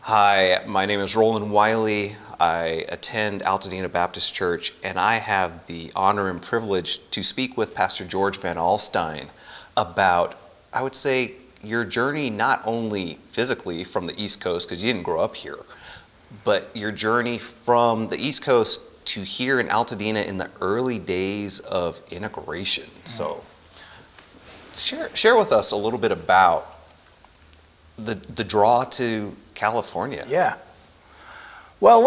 Hi, my name is Roland Wiley. I attend Altadena Baptist Church, and I have the honor and privilege to speak with Pastor George Van Alstine about, I would say, your journey not only physically from the East Coast, because you didn't grow up here, but your journey from the East Coast to here in Altadena in the early days of integration. So share with us a little bit about the draw to California. Yeah. Well,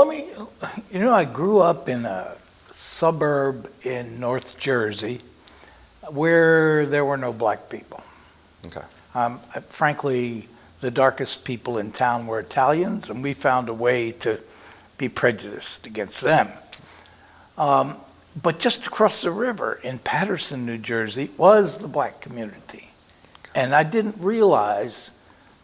I grew up in a suburb in North Jersey where there were no black people. Okay. Frankly, the darkest people in town were Italians, and we found a way to be prejudiced against them. But just across the river in Paterson, New Jersey, was the black community. And I didn't realize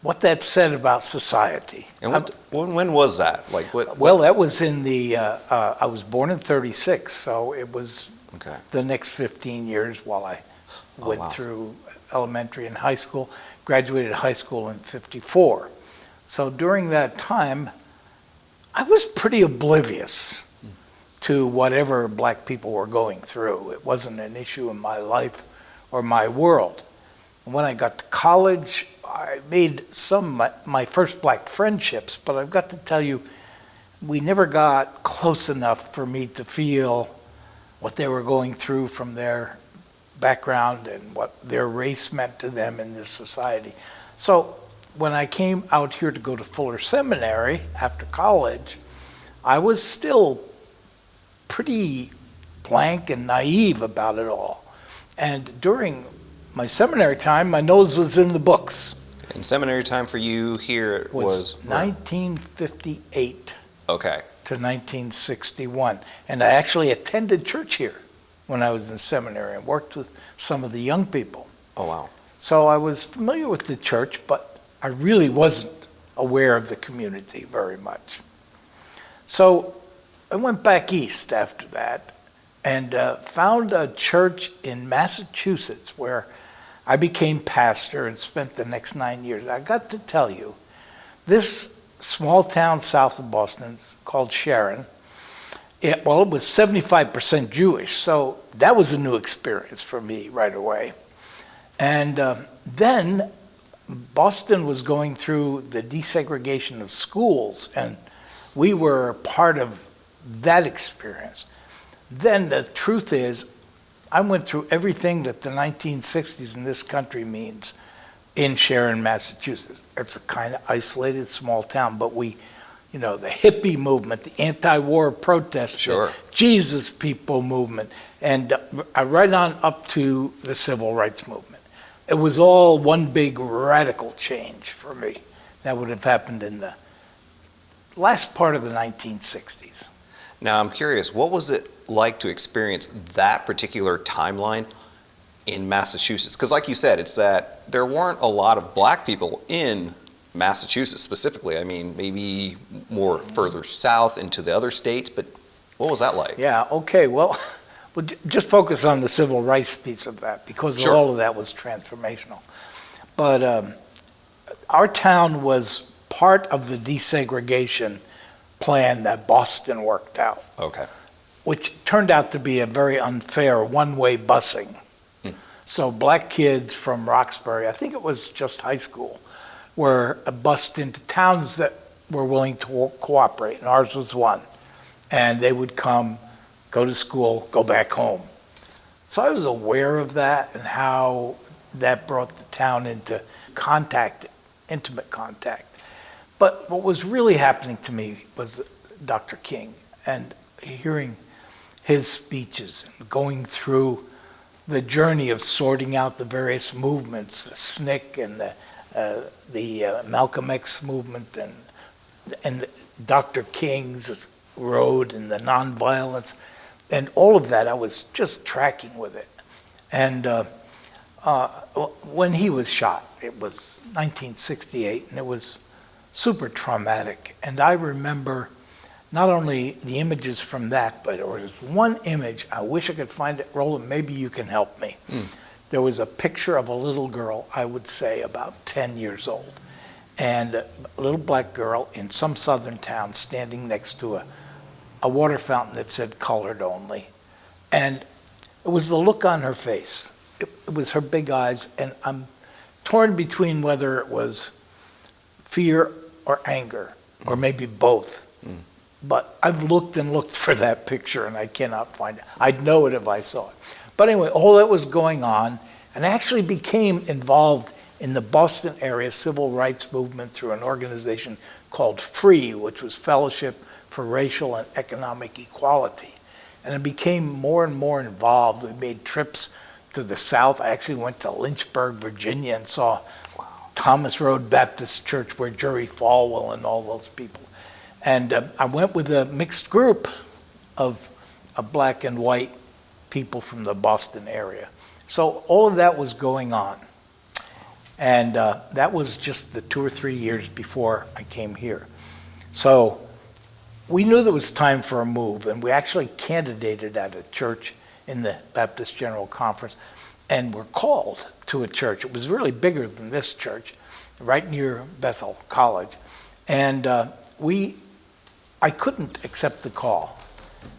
what that said about society. And when was that? Like what? Well, that was in the, I was born in 36, so it was the next 15 years while I went through elementary and high school, graduated high school in 54. So during that time, I was pretty oblivious to whatever black people were going through. It wasn't an issue in my life or my world. When I got to college, I made some of my first black friendships, but I've got to tell you, we never got close enough for me to feel what they were going through from their background and what their race meant to them in this society. So when I came out here to go to Fuller Seminary after college, I was still pretty blank and naive about it all. And during my seminary time, my nose was in the books. And seminary time for you here was 1958 okay. to 1961. And I actually attended church here when I was in seminary and worked with some of the young people. Oh, wow. So I was familiar with the church, but I really wasn't aware of the community very much. So I went back east after that and found a church in Massachusetts where I became pastor and spent the next 9 years. I got to tell you, this small town south of Boston called Sharon, it was 75% Jewish, so that was a new experience for me right away. And then Boston was going through the desegregation of schools, and we were part of that experience. Then the truth is, I went through everything that the 1960s in this country means in Sharon, Massachusetts. It's a kind of isolated small town, but the hippie movement, the anti-war protests, sure. The Jesus people movement, and right on up to the civil rights movement. It was all one big radical change for me. That would have happened in the last part of the 1960s. Now, I'm curious, what was it like to experience that particular timeline in Massachusetts? Because like you said, it's that there weren't a lot of black people in Massachusetts specifically. I mean, maybe more further south into the other states, but what was that like? Yeah, okay, well, just focus on the civil rights piece of that, because Sure. all of that was transformational. But our town was part of the desegregation plan that Boston worked out. Okay. Which turned out to be a very unfair one-way busing. So black kids from Roxbury, I think it was just high school, were bused into towns that were willing to cooperate, and ours was one. And they would come, go to school, go back home. So I was aware of that and how that brought the town into contact, intimate contact. But what was really happening to me was Dr. King, and hearing his speeches and going through the journey of sorting out the various movements, the SNCC and the Malcolm X movement, and Dr. King's road and the nonviolence, and all of that, I was just tracking with it. And when he was shot, it was 1968, and it was super traumatic. And I remember not only the images from that, but there was one image, I wish I could find it. Roland, maybe you can help me. There was a picture of a little girl, I would say about 10 years old. and a little black girl in some southern town standing next to a water fountain that said colored only. And it was the look on her face. It was her big eyes, and I'm torn between whether it was fear or anger, or maybe both. But I've looked and looked for that picture, and I cannot find it. I'd know it if I saw it. But anyway, all that was going on, and I actually became involved in the Boston area civil rights movement through an organization called FREE, which was Fellowship for Racial and Economic Equality. And I became more and more involved. We made trips to the South. I actually went to Lynchburg, Virginia, and saw Thomas Road Baptist Church, where Jerry Falwell and all those people. And I went with a mixed group of black and white people from the Boston area. So all of that was going on. And that was just the 2 or 3 years before I came here. So we knew there was time for a move, and we actually candidated at a church in the Baptist General Conference, and were called to a church. It was really bigger than this church, right near Bethel College. And I couldn't accept the call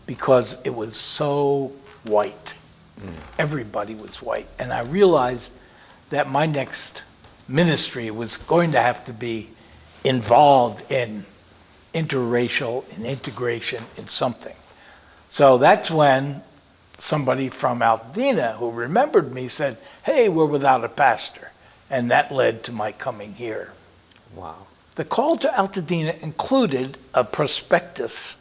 because it was so white. Everybody was white. And I realized that my next ministry was going to have to be involved in interracial, in integration, in something. So that's when somebody from Altadena who remembered me said, hey, we're without a pastor. And that led to my coming here. Wow. The call to Altadena included a prospectus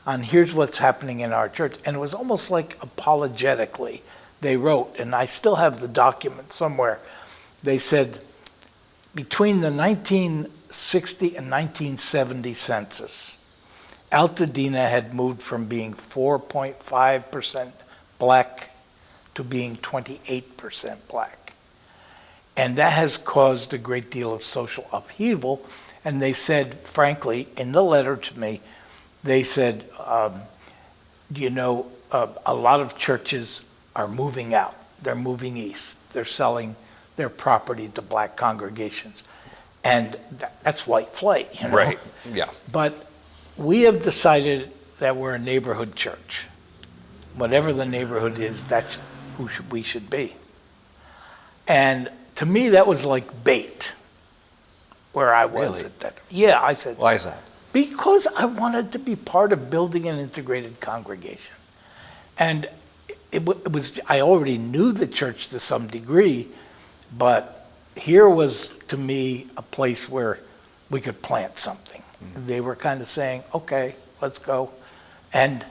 on here's what's happening in our church. And it was almost like apologetically they wrote, and I still have the document somewhere. They said, between the 1960 and 1970 census, Altadena had moved from being 4.5% black to being 28% black. And that has caused a great deal of social upheaval. And they said, frankly, in the letter to me, they said, a lot of churches are moving out. They're moving east. They're selling their property to black congregations. And that's white flight, you know? Right, yeah. But we have decided that we're a neighborhood church. Whatever the neighborhood is, that's who we should be. And to me, that was like bait, where I was Really? at that. Yeah, I said. Why is that? Because I wanted to be part of building an integrated congregation. And it was, I already knew the church to some degree, but here was, to me, a place where we could plant something. They were kind of saying, okay, let's go. And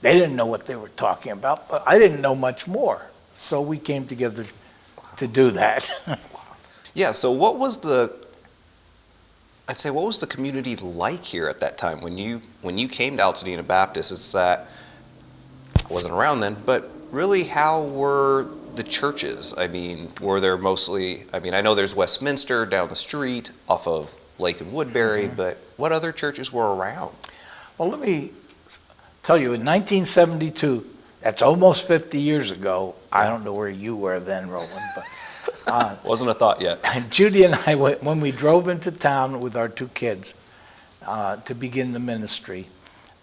they didn't know what they were talking about, but I didn't know much more. So we came together to do that. Yeah, so what was the community like here at that time when you came to Altadena Baptist? It's that I wasn't around then, but really, how were the churches? I mean, were there mostly, I know there's Westminster down the street off of Lake and Woodbury, but what other churches were around? Well, let me tell you, in 1972, that's almost 50 years ago. I don't know where you were then, Roland, but Wasn't a thought yet. and Judy and I, when we drove into town with our 2 kids to begin the ministry,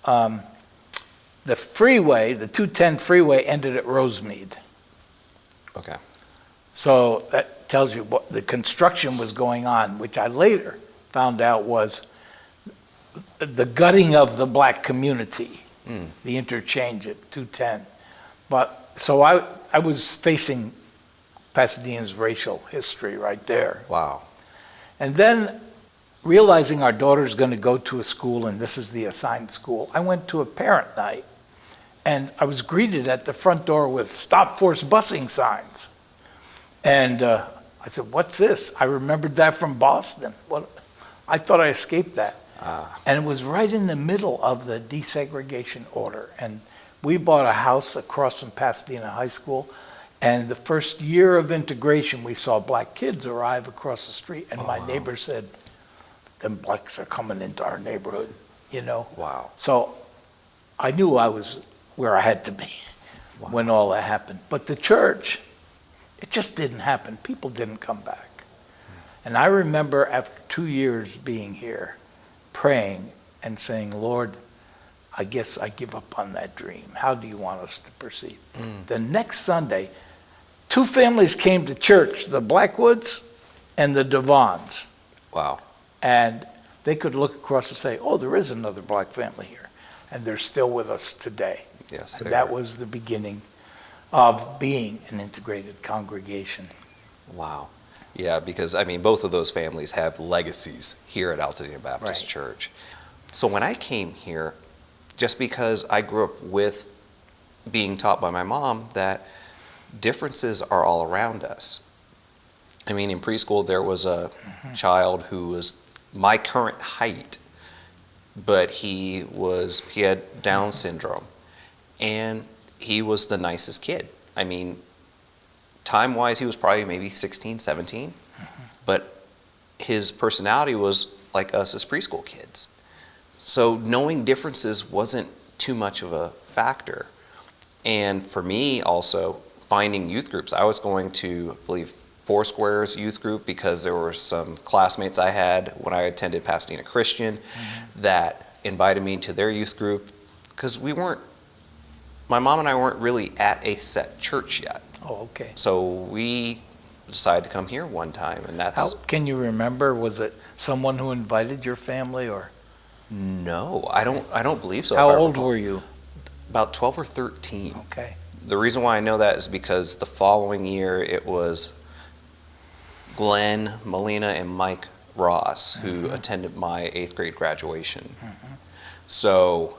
the freeway, the 210 freeway, ended at Rosemead. Okay. So that tells you what the construction was going on, which I later found out was the gutting of the black community, the interchange at 210. But so I was facing Pasadena's racial history right there. Wow. And then realizing our daughter's going to go to a school and this is the assigned school, I went to a parent night and I was greeted at the front door with stop force busing signs. And I said, what's this? I remembered that from Boston. Well, I thought I escaped that. And it was right in the middle of the desegregation order. And we bought a house across from Pasadena High School. And the first year of integration, we saw black kids arrive across the street. And my neighbor said, them blacks are coming into our neighborhood, you know? Wow. So I knew I was where I had to be when all that happened. But the church, it just didn't happen. People didn't come back. And I remember after 2 years being here, praying and saying, Lord, I guess I give up on that dream. How do you want us to proceed? The next Sunday, 2 families came to church, the Blackwoods and the Devons. Wow. And they could look across and say, oh, there is another black family here. And they're still with us today. Yes, and that was the beginning of being an integrated congregation. Wow. Yeah, because, I mean, both of those families have legacies here at Altadena Baptist Right. Church. So when I came here, just because I grew up with being taught by my mom that differences are all around us. I mean, in preschool, there was a child who was my current height, but he had Down syndrome, and he was the nicest kid. I mean, time-wise, he was probably maybe 16, 17, but his personality was like us as preschool kids. So knowing differences wasn't too much of a factor. And for me also, finding youth groups, I was going to, I believe, Foursquare's youth group because there were some classmates I had when I attended Pasadena Christian that invited me to their youth group because my mom and I weren't really at a set church yet. Oh, okay. So we decided to come here one time, and that's... How can you remember? Was it someone who invited your family, or? No, I don't believe so. How old were you? About 12 or 13. Okay. The reason why I know that is because the following year it was Glenn, Molina, and Mike Ross who attended my 8th grade graduation. So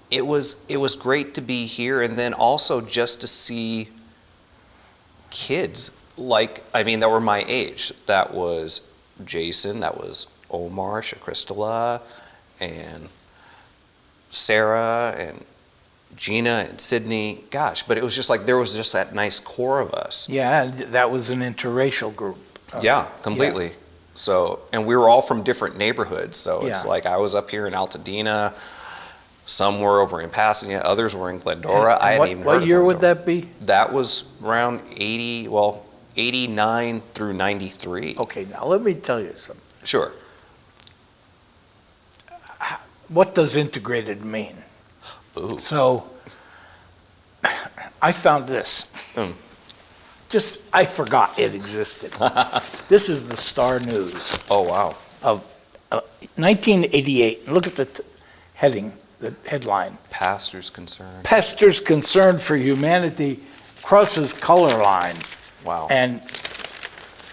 it was great to be here, and then also just to see kids that were my age. That was Jason, that was Omar, Shakristala, and Sarah, and Gina, and Sydney. Gosh, but it was just like there was just that nice core of us. Yeah, that was an interracial group. Yeah, completely. Yeah. So, and we were all from different neighborhoods. So it's like I was up here in Altadena, some were over in Pasadena, others were in Glendora. I hadn't even heard of What year would that be? That was around 89 through 93. Okay, now let me tell you something. Sure. What does integrated mean? Ooh. So I found this. I forgot it existed. This is the Star News. Oh, wow. Of 1988. Look at the heading, the headline. Pastor's concern. Pastor's concern for humanity crosses color lines. Wow. And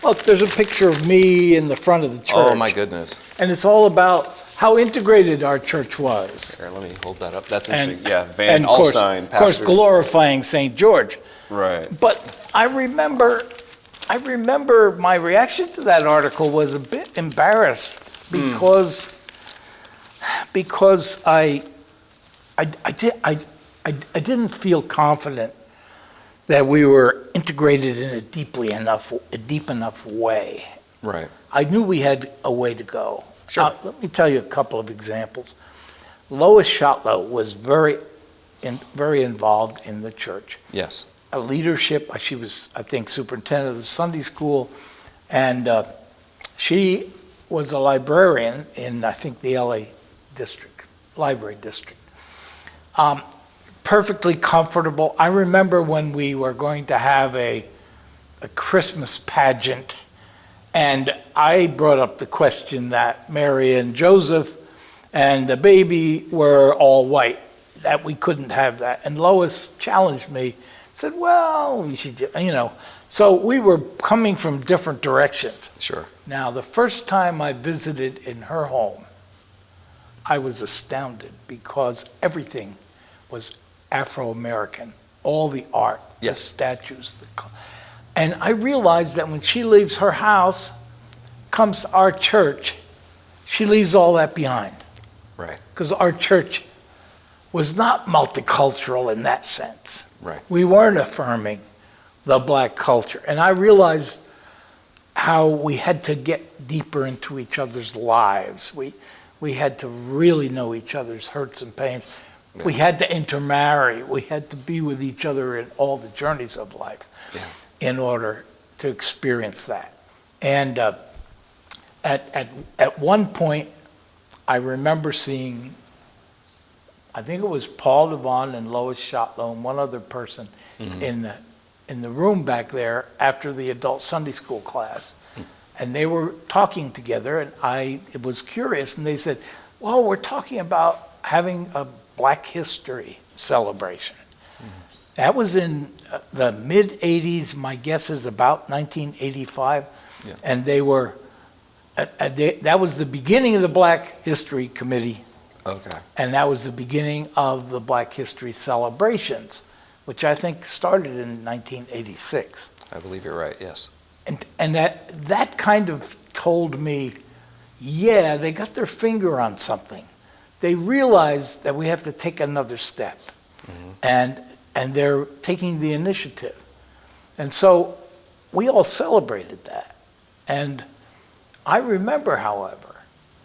look, there's a picture of me in the front of the church. Oh, my goodness. And it's all about how integrated our church was. Here, let me hold that up. That's interesting. And, yeah, Van Alstine. Of course, glorifying St. George. Right. But I remember my reaction to that article was a bit embarrassed because I didn't feel confident that we were integrated in a deep enough way. Right. I knew we had a way to go. Sure. Let me tell you a couple of examples. Lois Shotlow was very involved in the church. Yes. A leadership. She was, I think, superintendent of the Sunday school, and she was a librarian in, I think, the LA library district. Perfectly comfortable. I remember when we were going to have a Christmas pageant, and I brought up the question that Mary and Joseph and the baby were all white, that we couldn't have that. And Lois challenged me, said, well, we should, So we were coming from different directions. Sure. Now, the first time I visited in her home, I was astounded because everything was Afro-American, all the art, the statues. And I realized that when she leaves her house, comes to our church, she leaves all that behind. Right. Because our church was not multicultural in that sense. Right. We weren't affirming the black culture. And I realized how we had to get deeper into each other's lives. We had to really know each other's hurts and pains. Yeah. We had to intermarry. We had to be with each other in all the journeys of life in order to experience that. And At one point, I remember seeing, I think it was Paul Devon and Lois Shotlow and one other person in the room back there after the adult Sunday school class. And they were talking together, and I was curious, and they said, well, we're talking about having a Black History celebration. That was in the mid-'80s, my guess is about 1985. Yeah. And they were, that was the beginning of the Black History Committee. Okay. And that was the beginning of the Black History celebrations, which I think started in 1986. I believe you're right, yes. And that kind of told me, yeah, they got their finger on something. They realized that we have to take another step. And they're taking the initiative. And so we all celebrated that. And I remember, however,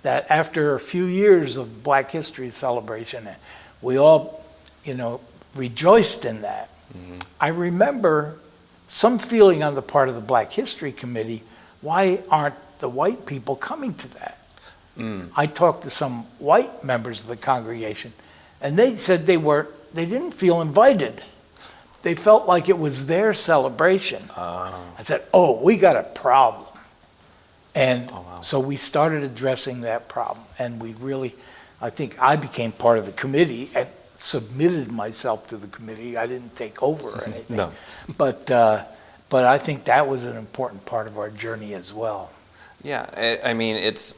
that after a few years of Black History celebration, we all, rejoiced in that. I remember some feeling on the part of the Black History Committee, why aren't the white people coming to that? I talked to some white members of the congregation, and they said they didn't feel invited. They felt like it was their celebration. I said, we got a problem. And so we started addressing that problem, and I think I became part of the committee and submitted myself to the committee. I didn't take over or anything. No. But I think that was an important part of our journey as well. Yeah, I mean,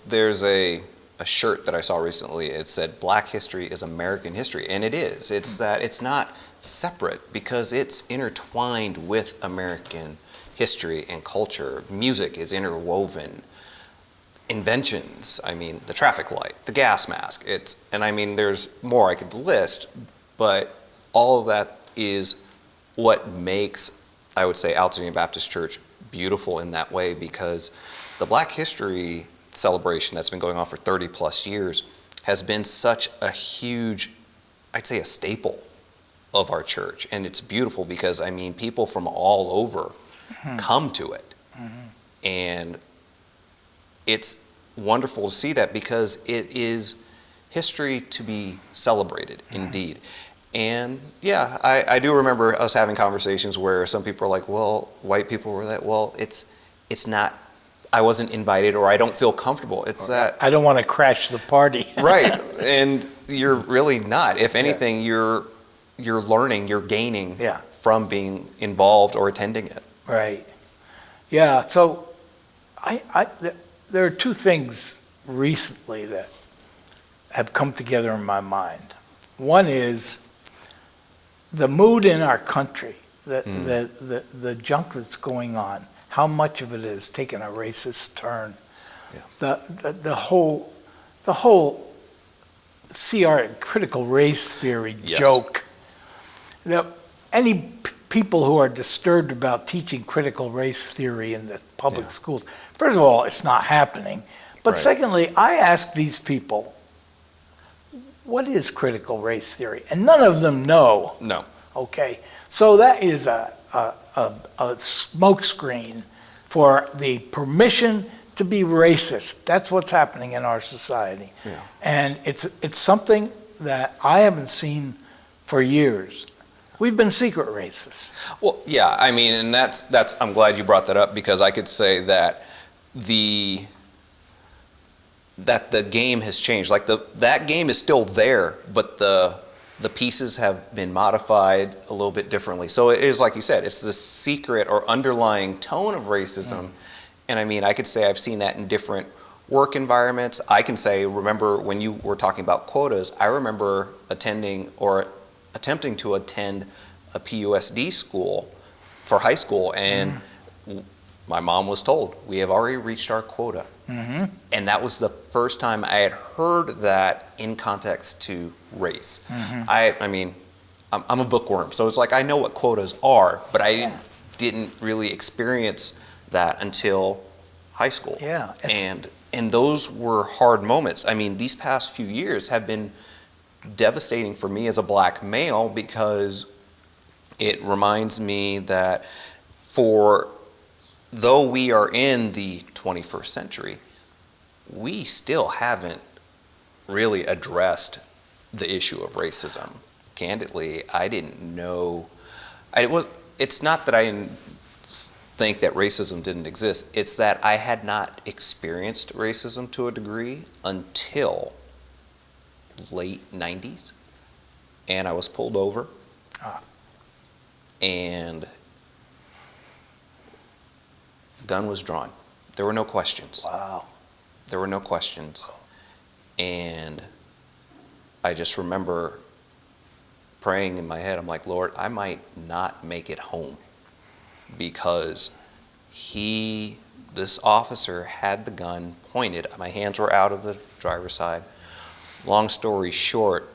there's a shirt that I saw recently. It said, Black history is American history, and it is. It's that it's not separate because it's intertwined with American history and culture. Music is interwoven. Inventions, I mean, the traffic light, the gas mask, there's more I could list, but all of that is what makes, I would say, Altadena Baptist Church beautiful in that way, because the Black History celebration that's been going on for 30 plus years has been such a huge, I'd say, a staple of our church. And it's beautiful because, people from all over come to it. And it's wonderful to see that because it is history to be celebrated, indeed. And yeah, I do remember us having conversations where some people are like, well, white people were that, well, it's not, I wasn't invited or I don't feel comfortable. It's that. I don't want to crash the party. Right, and you're really not. If anything, you're learning, you're gaining from being involved or attending it. Right. Yeah, so there are two things recently that have come together in my mind. One is the mood in our country, the junk that's going on, how much of it has taken a racist turn. Yeah. The whole critical race theory joke. Any people who are disturbed about teaching critical race theory in the public schools, first of all, it's not happening. But secondly, I ask these people, what is critical race theory? And none of them know. No. Okay. So that is a smokescreen for the permission to be racist. That's what's happening in our society. Yeah. And it's something that I haven't seen for years. We've been secret racists. Well, yeah, and that's I'm glad you brought that up, because I could say that the game has changed. Like that game is still there, but the pieces have been modified a little bit differently. So it is, like you said, it's the secret or underlying tone of racism. And I could say I've seen that in different work environments. I can say, remember when you were talking about quotas, I remember attempting to attend a PUSD school for high school, and my mom was told, we have already reached our quota. And that was the first time I had heard that in context to race. I'm a bookworm, so it's like I know what quotas are, but I didn't really experience that until high school. Yeah. And those were hard moments. These past few years have been devastating for me as a black male, because it reminds me that though we are in the 21st century, we still haven't really addressed the issue of racism. Candidly, I didn't know. It's not that I think that racism didn't exist. It's that I had not experienced racism to a degree until late 90s. And I was pulled over. And the gun was drawn. There were no questions. Wow. There were no questions. And I just remember praying in my head, I'm like, Lord, I might not make it home because this officer had the gun pointed. My hands were out of the driver's side. Long story short,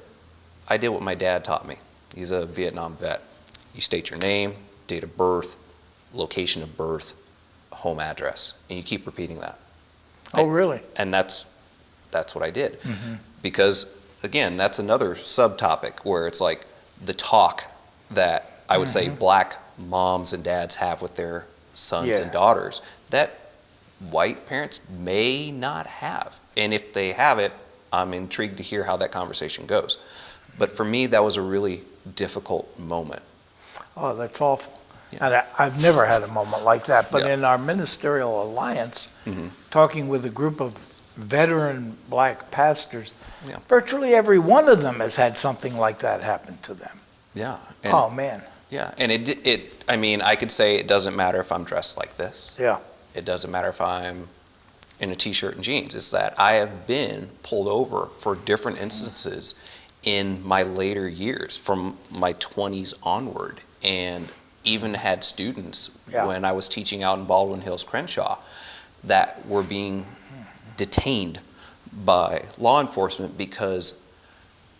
I did what my dad taught me. He's a Vietnam vet. You state your name, date of birth, location of birth, home address, and you keep repeating that. Oh, really? And that's what I did. Because, again, that's another subtopic where it's like the talk that I would say black moms and dads have with their sons and daughters that white parents may not have. And if they have it, I'm intrigued to hear how that conversation goes. But for me, that was a really difficult moment. Oh, that's awful. Yeah. And I've never had a moment like that, but in our ministerial alliance, talking with a group of veteran black pastors, virtually every one of them has had something like that happen to them. Yeah. And, oh, man. Yeah, and I mean, I could say it doesn't matter if I'm dressed like this. Yeah. It doesn't matter if I'm in a t-shirt and jeans. It's that I have been pulled over for different instances in my later years, from my 20s onward, and even had students when I was teaching out in Baldwin Hills, Crenshaw, that were being detained by law enforcement because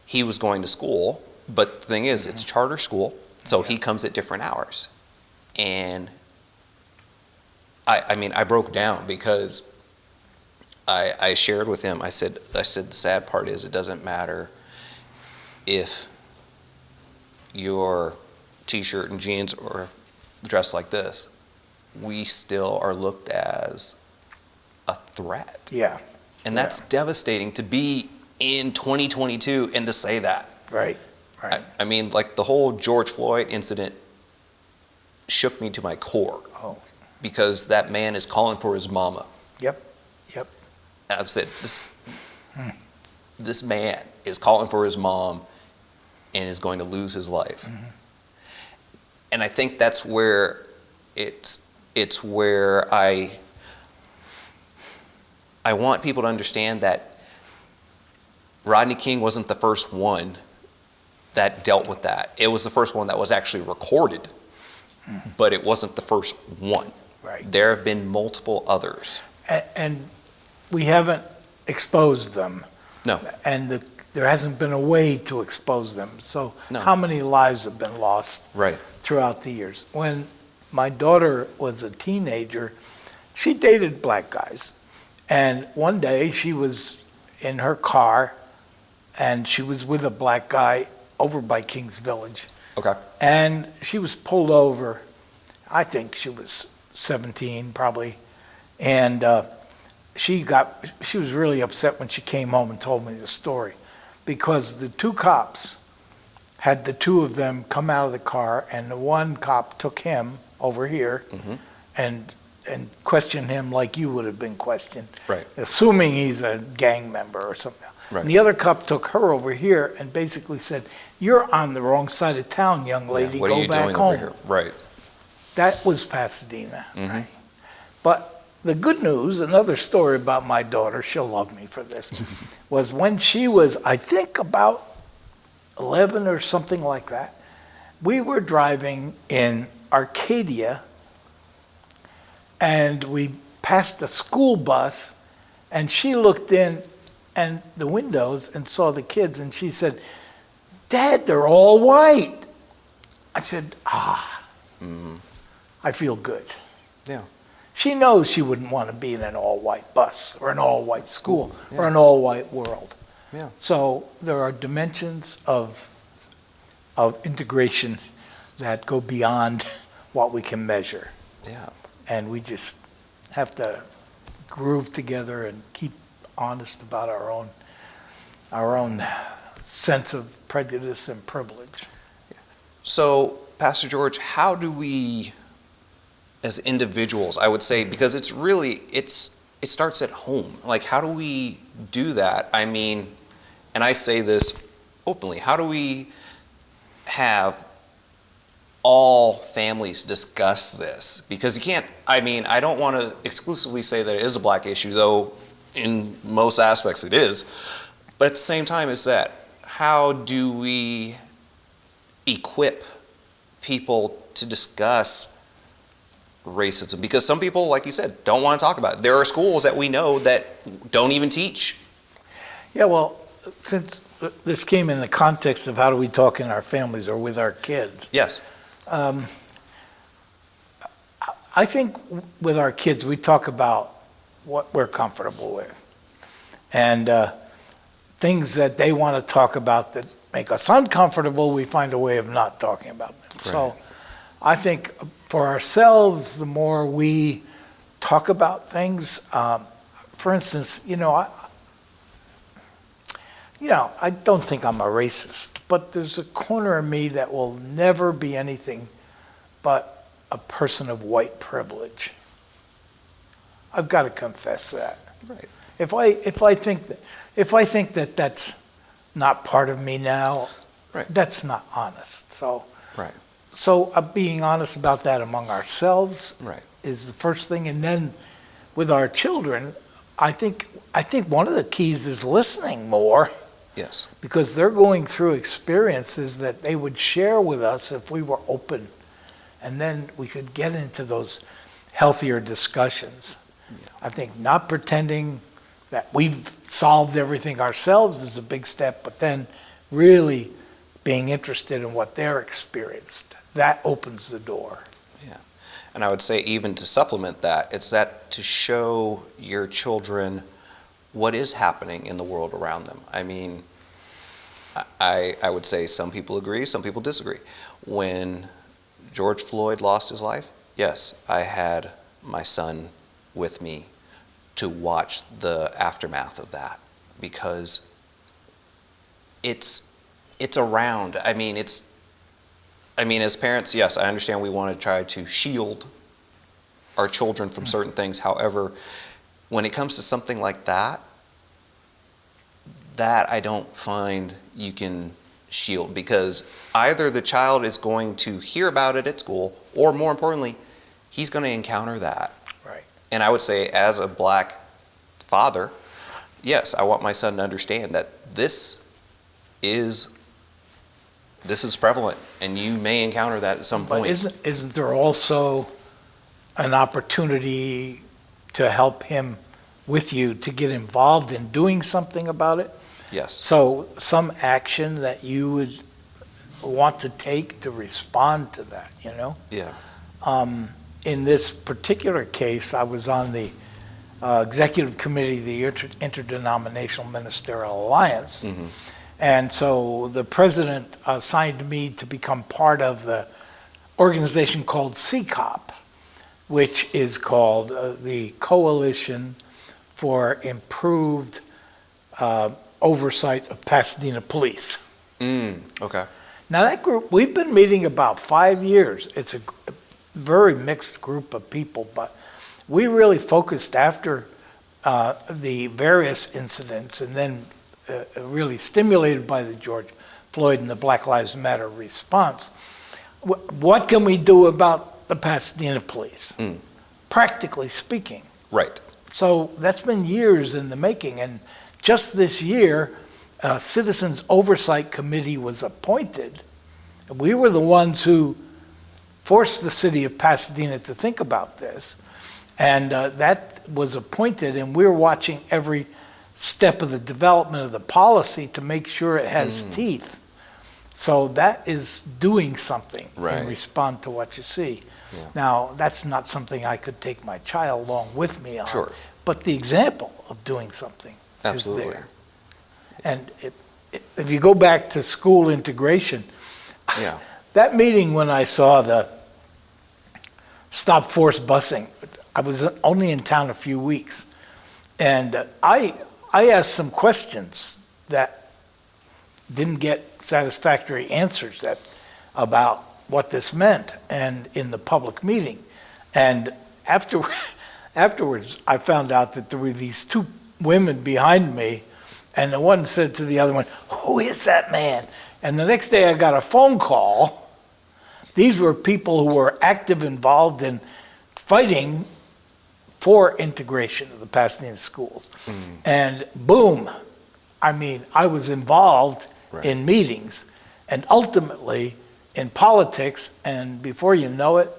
he was going to school. But the thing is, it's charter school, so he comes at different hours. And I mean, I broke down because I shared with him, I said, the sad part is it doesn't matter if your t-shirt and jeans or dressed like this, we still are looked as a threat. Yeah. And that's devastating to be in 2022 and to say that. Right. I mean, like the whole George Floyd incident shook me to my core. Oh. Because that man is calling for his mama. Yep. I've said, this man is calling for his mom and is going to lose his life. And I think that's where it's where I want people to understand that Rodney King wasn't the first one that dealt with that. It was the first one that was actually recorded, but it wasn't the first one. Right. There have been multiple others. And we haven't exposed them. No. And there hasn't been a way to expose them. So how many lives have been lost throughout the years? When my daughter was a teenager, she dated black guys. And one day she was in her car and she was with a black guy over by Kings Village. Okay. And she was pulled over. I think she was 17 probably. And she was really upset when she came home and told me the story, because the two cops had the two of them come out of the car, and the one cop took him over here and questioned him like you would have been questioned, assuming he's a gang member or something. And the other cop took her over here and basically said, "You're on the wrong side of town, young lady. What Go are you back doing home." over here? Right. That was Pasadena. But the good news, another story about my daughter, she'll love me for this, was when she was, I think, about 11 or something like that, we were driving in Arcadia, and we passed a school bus, and she looked in and the windows and saw the kids, and she said, "Dad, they're all white." I said, I feel good. Yeah. She knows she wouldn't want to be in an all-white bus or an all-white school or an all-white world. Yeah. So there are dimensions of integration that go beyond what we can measure. Yeah. And we just have to groove together and keep honest about our own sense of prejudice and privilege. So, Pastor George, how do we, as individuals, I would say, because it starts at home. Like, how do we do that? I mean, and I say this openly, how do we have all families discuss this? Because you can't, I mean, I don't want to exclusively say that it is a black issue, though in most aspects it is. But at the same time, it's that, how do we equip people to discuss racism? Because some people, like you said, don't want to talk about it. There are schools that we know that don't even teach. Yeah, well, since this came in the context of how do we talk in our families or with our kids. Yes. I think with our kids, we talk about what we're comfortable with. And things that they want to talk about that make us uncomfortable, we find a way of not talking about them. Right. So I think for ourselves, the more we talk about things, for instance, I don't think I'm a racist, but there's a corner of me that will never be anything but a person of white privilege. I've got to confess that. Right. If I think that that's not part of me now, right, that's not honest. So, right. So being honest about that among ourselves, right, is the first thing, and then with our children, I think one of the keys is listening more. Yes. Because they're going through experiences that they would share with us if we were open, and then we could get into those healthier discussions. Yeah. I think not pretending that we've solved everything ourselves is a big step, but then really being interested in what they're experienced, that opens the door. Yeah. And I would say, even to supplement that, it's that to show your children what is happening in the world around them. I mean, I would say some people agree, some people disagree. When George Floyd lost his life, yes, I had my son with me to watch the aftermath of that, because it's around. I mean, as parents, yes, I understand we want to try to shield our children from certain things. However, when it comes to something like that I don't find you can shield, because either the child is going to hear about it at school, or more importantly, he's going to encounter that. Right. And I would say, as a black father, yes, I want my son to understand that this is prevalent, and you may encounter that at some point. But isn't there also an opportunity to help him with you to get involved in doing something about it? Yes. So some action that you would want to take to respond to that, Yeah. In this particular case, I was on the executive committee of the Interdenominational Ministerial Alliance. Mm-hmm. And so the president assigned me to become part of the organization called CCOP, which is called the Coalition for Improved Oversight of Pasadena Police. Okay. Now that group, we've been meeting about 5 years. It's a very mixed group of people, but we really focused after the various incidents, and then really stimulated by the George Floyd and the Black Lives Matter response. What can we do about the Pasadena police? Practically speaking. Right. So that's been years in the making, and just this year, a Citizens Oversight Committee was appointed. We were the ones who forced the city of Pasadena to think about this, and that was appointed, and we're watching every step of the development of the policy to make sure it has teeth. So that is doing something in response to what you see. Yeah. Now, that's not something I could take my child along with me on, sure, but the example of doing something Absolutely. is there. And if you go back to school integration, yeah, that meeting when I saw the stop forced busing, I was only in town a few weeks, and I I asked some questions that didn't get satisfactory answers about what this meant, and in the public meeting. And afterwards, I found out that there were these two women behind me, and the one said to the other one, "Who is that man?" And the next day I got a phone call. These were people who were involved in fighting for integration of the Pasadena schools. And boom, I was involved in meetings and ultimately in politics, and before you know it,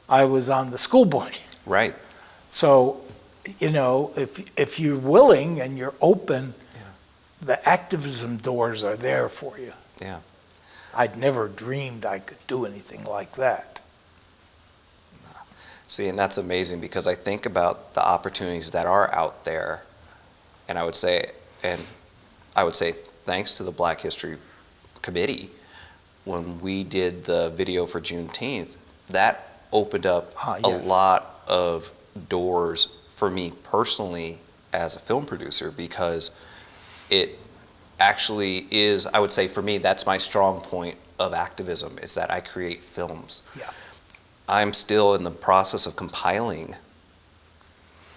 I was on the school board. Right. So, if you're willing and you're open, the activism doors are there for you. Yeah. I'd never dreamed I could do anything like that. See, and that's amazing, because I think about the opportunities that are out there, and I would say thanks to the Black History Committee, when we did the video for Juneteenth, that opened up a lot of doors for me personally as a film producer, because it actually is, I would say for me, that's my strong point of activism, is that I create films. Yeah. I'm still in the process of compiling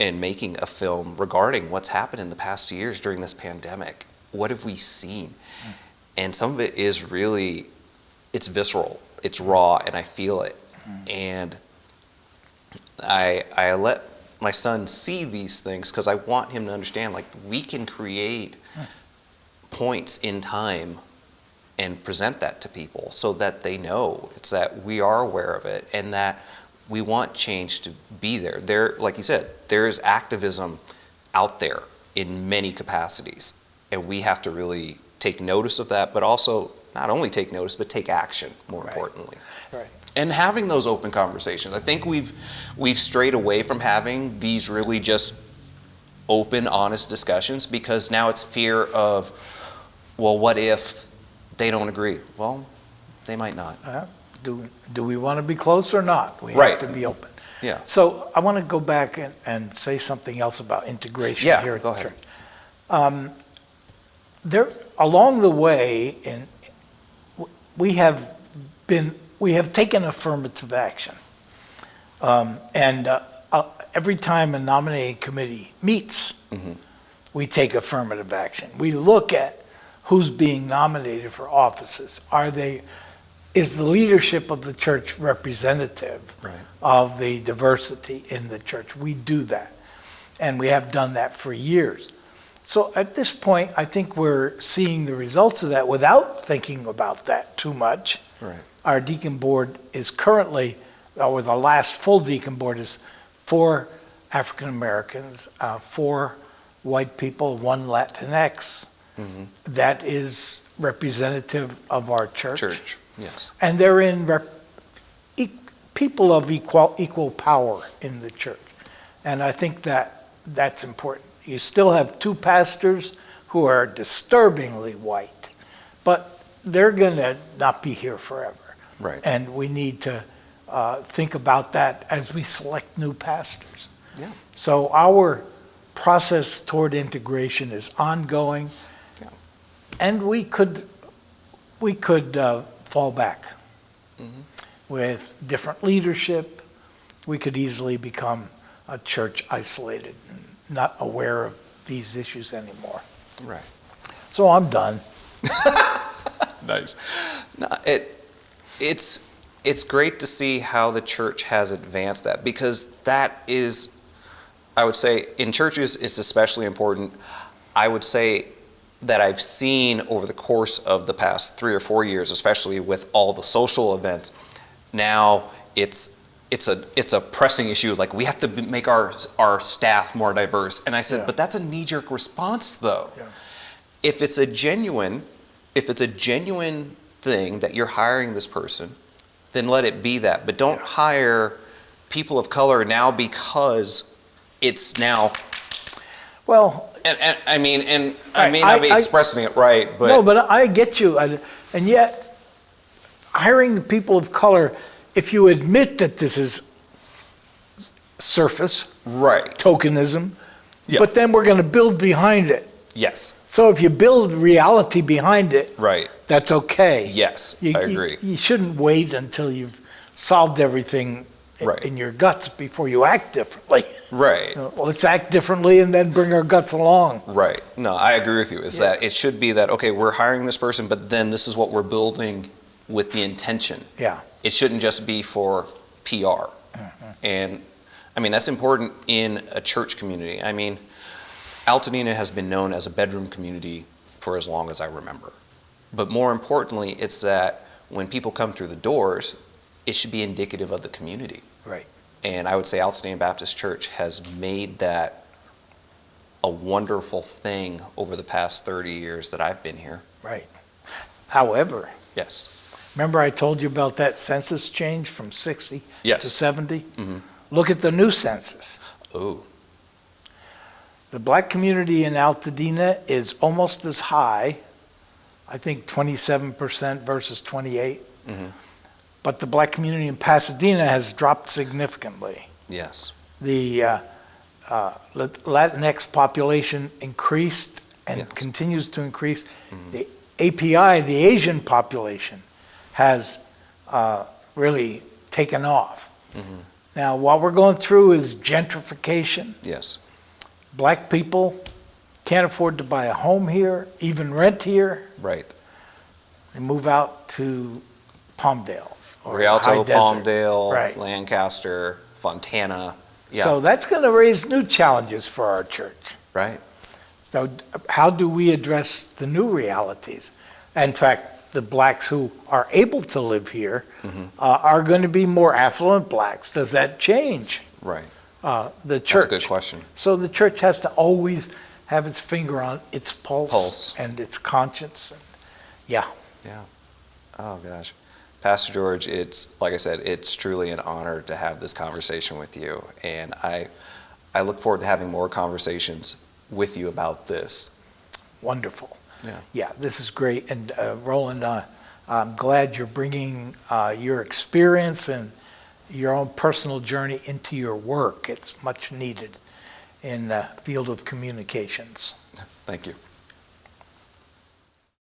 and making a film regarding what's happened in the past years during this pandemic. What have we seen? And some of it is really, it's visceral, it's raw, and I feel it. And I let my son see these things because I want him to understand, like, we can create points in time and present that to people so that they know it's that we are aware of it and that we want change to be there. There, like you said, there is activism out there in many capacities, and we have to really take notice of that, but also not only take notice, but take action, more importantly. Right. And having those open conversations. I think we've strayed away from having these really just open, honest discussions, because now it's fear of, well, what if they don't agree? Well, they might not. Do we want to be close or not? We have to be open. Yeah. So I want to go back and say something else about integration here at go the ahead. church. There, along the way, we have taken affirmative action, and every time a nominating committee meets, we take affirmative action. We look at who's being nominated for offices. Is the leadership of the church representative of the diversity in the church? We do that, and we have done that for years. So at this point, I think we're seeing the results of that without thinking about that too much. Right. Our deacon board is currently, or the last full deacon board is 4 African Americans, 4 white people, 1 Latinx. That is representative of our church. Yes. And they're in people of equal power in the church. And I think that's important. You still have 2 pastors who are disturbingly white, but they're going to not be here forever. Right. And we need to think about that as we select new pastors. Yeah. So our process toward integration is ongoing, and we could fall back with different leadership. We could easily become a church isolated, and not aware of these issues anymore. Right. So I'm done. Nice. No, it's great to see how the church has advanced that, because that is, I would say, in churches it's especially important. I would say that I've seen over the course of the past 3 or 4 years, especially with all the social events, now it's a pressing issue. Like, we have to make our staff more diverse. And I said, but that's a knee-jerk response, though. Yeah. If it's a genuine thing that you're hiring this person, then let it be that. But don't hire people of color now because it's now. Well, and I mean, and I may not be expressing it right, but no, but I get you. And yet, hiring the people of color, if you admit that this is surface, tokenism, but then we're going to build behind it. Yes. So if you build reality behind it, Right. that's okay. Yes. I agree. You shouldn't wait until you've solved everything Right. in your guts before you act differently. Right. Well, let's act differently and then bring our guts along. Right. No, I agree with you. Is that it should be that, okay, we're hiring this person, but then this is what we're building with the intention. Yeah. It shouldn't just be for PR. And I mean, that's important in a church community. I mean, Altadena has been known as a bedroom community for as long as I remember. But more importantly, it's that when people come through the doors, it should be indicative of the community. Right. And I would say Altadena Baptist Church has made that a wonderful thing over the past 30 years that I've been here. Right. However, Yes. remember I told you about that census change from 60 to Yes. 70? Mhm. Look at the new census. Oh, The black community in Altadena is almost as high, I think 27% versus 28. Mhm. But the black community in Pasadena has dropped significantly. yes. The Latinx population increased and Yes. continues to increase. Mhm. The API, the Asian population, has really taken off. Mhm. Now, what we're going through is gentrification. Yes. Black people can't afford to buy a home here, even rent here. Right. They move out to Palmdale or Rialto, High Desert. Palmdale, Right. Lancaster, Fontana. Yeah. So that's going to raise new challenges for our church. Right. So how do we address the new realities? In fact, the blacks who are able to live here Mhm. are going to be more affluent blacks. Does that change Right. the church? That's a good question. So the church has to always have its finger on its pulse, Pulse. and its conscience. Oh, gosh. Pastor George, it's, like I said, it's truly an honor to have this conversation with you. And I look forward to having more conversations with you about this. Wonderful. Yeah. Yeah, this is great. And Roland, I'm glad you're bringing your experience and your own personal journey into your work. It's much needed in the field of communications. Thank you.